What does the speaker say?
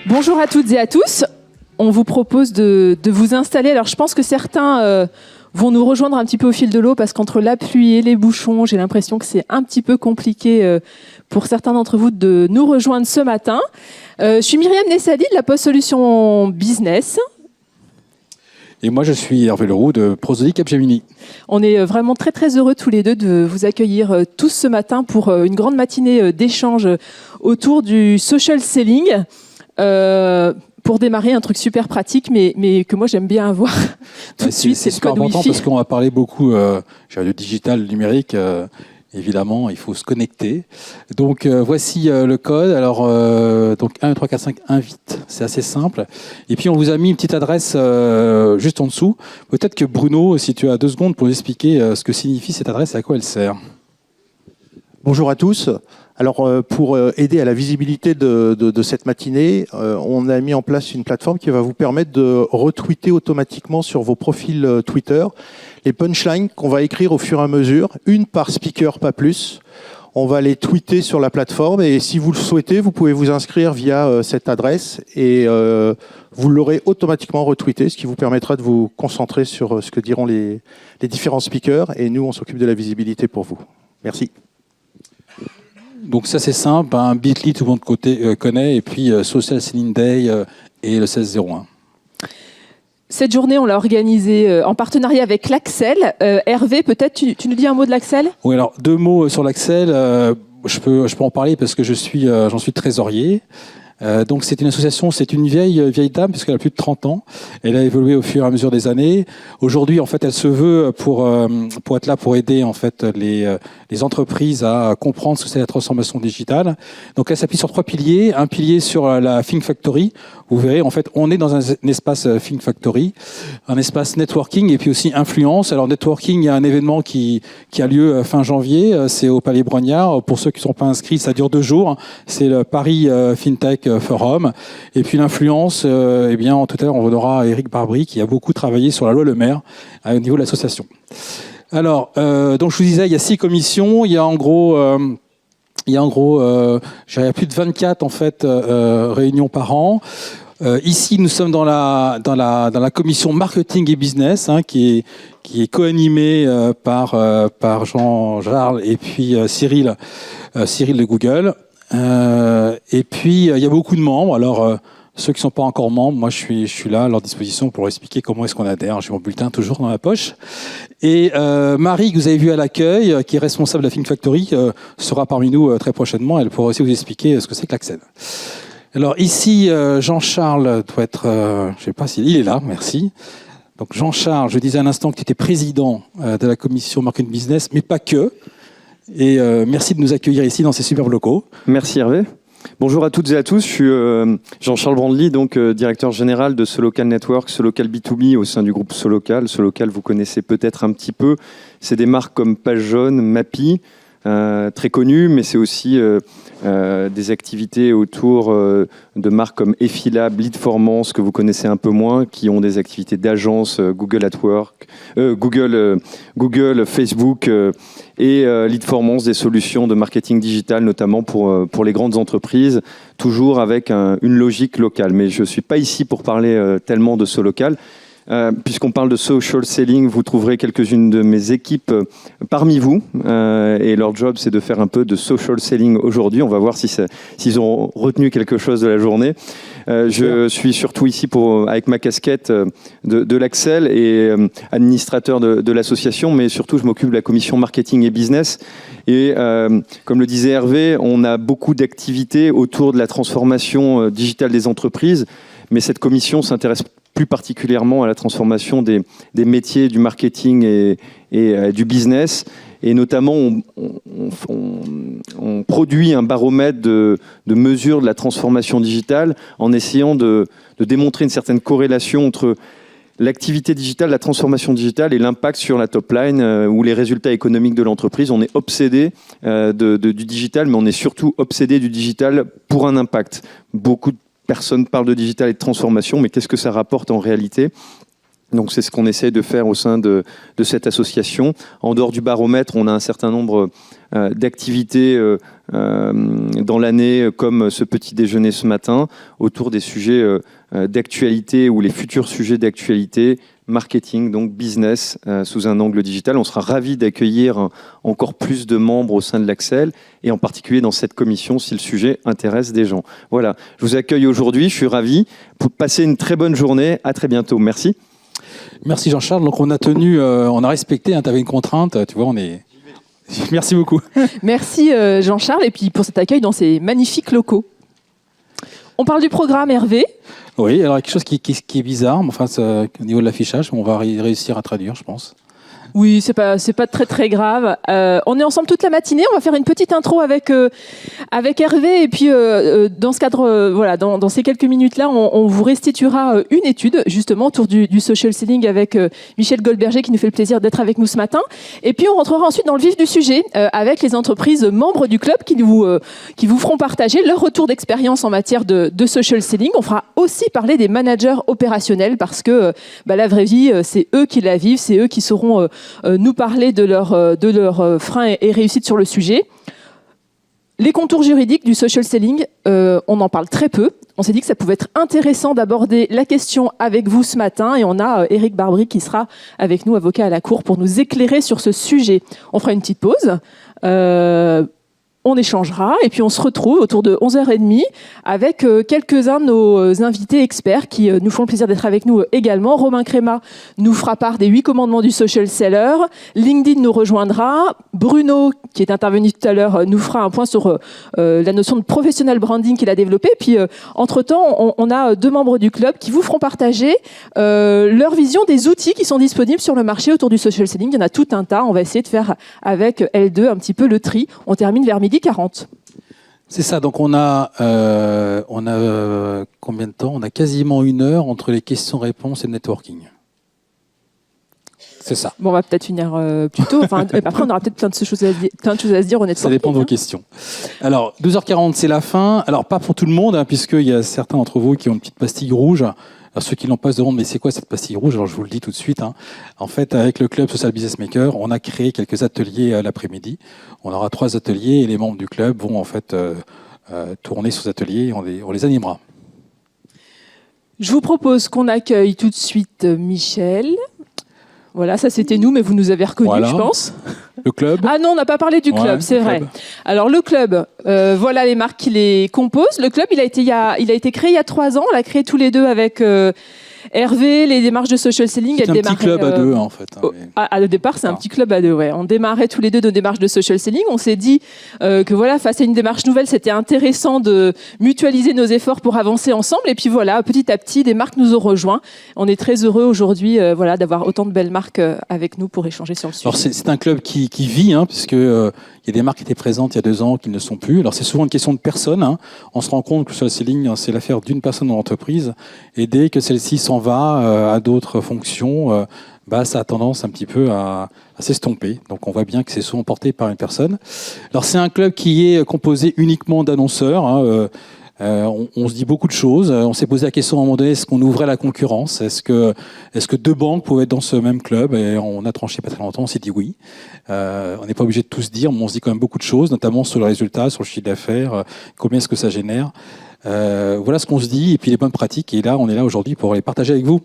Bonjour à toutes et à tous. On vous propose de vous installer. Alors, je pense que certains vont nous rejoindre un petit peu au fil de l'eau parce qu'entre la pluie et les bouchons, j'ai l'impression que c'est un petit peu compliqué pour certains d'entre vous de nous rejoindre ce matin. Je suis Myriam Nessali de la Post Solutions Business. Et moi, je suis Hervé Leroux de Prosodie Capgemini. On est vraiment très très heureux tous les deux de vous accueillir tous ce matin pour une grande matinée d'échange autour du social selling. Pour démarrer, un truc super pratique, mais que moi j'aime bien avoir tout de suite, c'est le code Wi-Fi. C'est super important parce qu'on va parler beaucoup du digital, du numérique. Évidemment, il faut se connecter. Donc, voici le code. Alors, donc 1, 2, 3, 4, 5, invite. C'est assez simple. Et puis, on vous a mis une petite adresse juste en dessous. Peut-être que Bruno, si tu as 2 secondes pour nous expliquer ce que signifie cette adresse et à quoi elle sert. Bonjour à tous. Alors, pour aider à la visibilité de cette matinée, on a mis en place une plateforme qui va vous permettre de retweeter automatiquement sur vos profils Twitter les punchlines qu'on va écrire au fur et à mesure, une par speaker, pas plus. On va les tweeter sur la plateforme et si vous le souhaitez, vous pouvez vous inscrire via cette adresse et vous l'aurez automatiquement retweeté, ce qui vous permettra de vous concentrer sur ce que diront les différents speakers et nous, on s'occupe de la visibilité pour vous. Merci. Donc ça c'est simple, un Bitly tout le monde connaît, et puis Social Selling Day et le 16-01. Cette journée, on l'a organisée en partenariat avec l'Axel. Hervé, peut-être tu nous dis un mot de l'Axel ? Oui, alors 2 mots sur l'Axel. Je peux en parler parce que j'en suis trésorier. Donc c'est une association, c'est une vieille dame puisqu'elle a plus de 30 ans. Elle a évolué au fur et à mesure des années. Aujourd'hui, en fait, elle se veut pour être là pour aider en fait les entreprises à comprendre ce que c'est la transformation digitale. Donc elle s'appuie sur 3 piliers. Un pilier sur la Think Factory. Vous verrez, en fait, on est dans un espace Think Factory, un espace networking et puis aussi influence. Alors networking, il y a un événement qui a lieu fin janvier. C'est au Palais Brognard. Pour ceux qui ne sont pas inscrits, ça dure 2 jours. C'est le Paris FinTech Forum. Et puis l'influence, eh bien, tout à l'heure, on aura Éric Barbry qui a beaucoup travaillé sur la loi Le Maire au niveau de l'association. Alors, donc je vous disais, il y a 6 commissions. Il y a en gros, il y a plus de 24 en fait réunions par an. Ici, nous sommes dans la commission marketing et business, qui est co-animée par Jean-Charles et puis Cyril de Google. Et puis, il y a beaucoup de membres. Alors, ceux qui ne sont pas encore membres, moi, je suis là à leur disposition pour expliquer comment est-ce qu'on adhère. J'ai mon bulletin toujours dans ma poche. Et Marie, que vous avez vu à l'accueil, qui est responsable de la Think Factory, sera parmi nous très prochainement. Elle pourra aussi vous expliquer ce que c'est que l'Axel. Alors ici, Jean-Charles doit être... je ne sais pas s'il est là, merci. Donc Jean-Charles, je disais à l'instant que tu étais président de la commission Marketing Business, mais pas que. Et merci de nous accueillir ici dans ces superbes locaux. Merci Hervé. Bonjour à toutes et à tous, je suis Jean-Charles Brandly, donc directeur général de Solocal Network, Solocal B2B au sein du groupe Solocal. Solocal, vous connaissez peut-être un petit peu, c'est des marques comme Page Jaune, Mappy, très connues, mais c'est aussi des activités autour de marques comme Effilab, Leadformance, que vous connaissez un peu moins, qui ont des activités d'agence, Google Work, Google, Facebook et Leadformance, des solutions de marketing digital, notamment pour les grandes entreprises, toujours avec une logique locale. Mais je ne suis pas ici pour parler tellement de Solocal. Puisqu'on parle de social selling, vous trouverez quelques-unes de mes équipes parmi vous et leur job c'est de faire un peu de social selling aujourd'hui. On va voir s'ils ont retenu quelque chose de la journée. Je suis surtout ici avec ma casquette de l'Axel et administrateur de l'association, mais surtout je m'occupe de la commission marketing et business. Et comme le disait Hervé, on a beaucoup d'activités autour de la transformation digitale des entreprises, mais cette commission s'intéresse plus particulièrement à la transformation des métiers du marketing et du business. Et notamment, on produit un baromètre de mesure de la transformation digitale en essayant de démontrer une certaine corrélation entre l'activité digitale, la transformation digitale et l'impact sur la top line ou les résultats économiques de l'entreprise. On est obsédé du digital, mais on est surtout obsédé du digital pour un impact. Beaucoup de personne parle de digital et de transformation, mais qu'est-ce que ça rapporte en réalité ? Donc c'est ce qu'on essaie de faire au sein de cette association. En dehors du baromètre, on a un certain nombre d'activités dans l'année, comme ce petit déjeuner ce matin, autour des sujets d'actualité ou les futurs sujets d'actualité, marketing, donc business, sous un angle digital. On sera ravis d'accueillir encore plus de membres au sein de l'Axel, et en particulier dans cette commission si le sujet intéresse des gens. Voilà, je vous accueille aujourd'hui, je suis ravi. Pour passer une très bonne journée, à très bientôt. Merci. Merci Jean-Charles. Donc on a tenu, on a respecté, hein, tu avais une contrainte, tu vois, on est... Merci beaucoup. Merci Jean-Charles, et puis pour cet accueil dans ces magnifiques locaux. On parle du programme Hervé. Oui, alors quelque chose qui est bizarre, mais enfin, au niveau de l'affichage, on va réussir à traduire, je pense. Oui, c'est pas très très grave. On est ensemble toute la matinée. On va faire une petite intro avec Hervé, et puis dans ce cadre, voilà, dans ces quelques minutes là, on vous restituera une étude justement autour du social selling avec Michel Goldberger qui nous fait le plaisir d'être avec nous ce matin. Et puis on rentrera ensuite dans le vif du sujet avec les entreprises membres du club qui vous feront partager leur retour d'expérience en matière de social selling. On fera aussi parler des managers opérationnels parce que la vraie vie, c'est eux qui la vivent, c'est eux qui sauront nous parler de leurs freins et réussites sur le sujet. Les contours juridiques du social selling, on en parle très peu. On s'est dit que ça pouvait être intéressant d'aborder la question avec vous ce matin, et on a Éric Barbry qui sera avec nous, avocat à la Cour, pour nous éclairer sur ce sujet. On fera une petite pause. On échangera et puis on se retrouve autour de 11h30 avec quelques-uns de nos invités experts qui nous font le plaisir d'être avec nous également. Romain Créma nous fera part des 8 commandements du social seller. LinkedIn nous rejoindra. Bruno, qui est intervenu tout à l'heure, nous fera un point sur la notion de professional branding qu'il a développé. Puis, entre-temps, on a 2 membres du club qui vous feront partager leur vision des outils qui sont disponibles sur le marché autour du social selling. Il y en a tout un tas. On va essayer de faire avec L2 un petit peu le tri. On termine vers midi 40. C'est ça, donc on a combien de temps? On a quasiment 1 heure entre les questions-réponses et le networking. C'est ça. Bon, on va peut-être finir plus tôt. Enfin, après, on aura peut-être plein de choses à se dire au networking. Ça dépend de vos questions. Alors, 12h40, c'est la fin. Alors, pas pour tout le monde, hein, puisqu'il y a certains d'entre vous qui ont une petite pastille rouge. Alors, ceux qui l'ont pas se demandent, mais c'est quoi cette pastille rouge? Alors, je vous le dis tout de suite. Hein. En fait, avec le club Social Business Maker, on a créé quelques ateliers l'après-midi. On aura 3 ateliers et les membres du club vont en fait tourner sur ces ateliers et on les animera. Je vous propose qu'on accueille tout de suite Michel. Voilà, ça c'était nous, mais vous nous avez reconnus, voilà. Je pense. Le club. Ah non, on n'a pas parlé du club, c'est vrai. Alors le club, voilà les marques qui les composent. Le club, il a été créé il y a 3 ans. On l'a créé tous les deux avec Hervé, les démarches de social selling. C'est un petit club à 2 en fait. Au départ, c'est un petit club à 2. Ouais. On démarrait tous les 2 nos démarches de social selling. On s'est dit que voilà, face à une démarche nouvelle, c'était intéressant de mutualiser nos efforts pour avancer ensemble. Et puis voilà, petit à petit, des marques nous ont rejoints. On est très heureux aujourd'hui, voilà, d'avoir autant de belles marques avec nous pour échanger sur le sujet. Alors c'est un club qui vit, hein, puisque il y a des marques qui étaient présentes il y a 2 ans qui ne le sont plus. Alors c'est souvent une question de personne. Hein. On se rend compte que le social selling, c'est l'affaire d'une personne dans l'entreprise. Et dès que celle-ci s'en va à d'autres fonctions, ça a tendance un petit peu à s'estomper. Donc on voit bien que c'est souvent porté par une personne. Alors c'est un club qui est composé uniquement d'annonceurs. Hein. On se dit beaucoup de choses. On s'est posé la question à un moment donné, est-ce qu'on ouvrait la concurrence? Est-ce que 2 banques pouvaient être dans ce même club? Et on a tranché pas très longtemps, on s'est dit oui. On n'est pas obligé de tout se dire, mais on se dit quand même beaucoup de choses, notamment sur le résultat, sur le chiffre d'affaires, combien est-ce que ça génère. Voilà ce qu'on se dit, et puis les bonnes pratiques. Et là, on est là aujourd'hui pour les partager avec vous.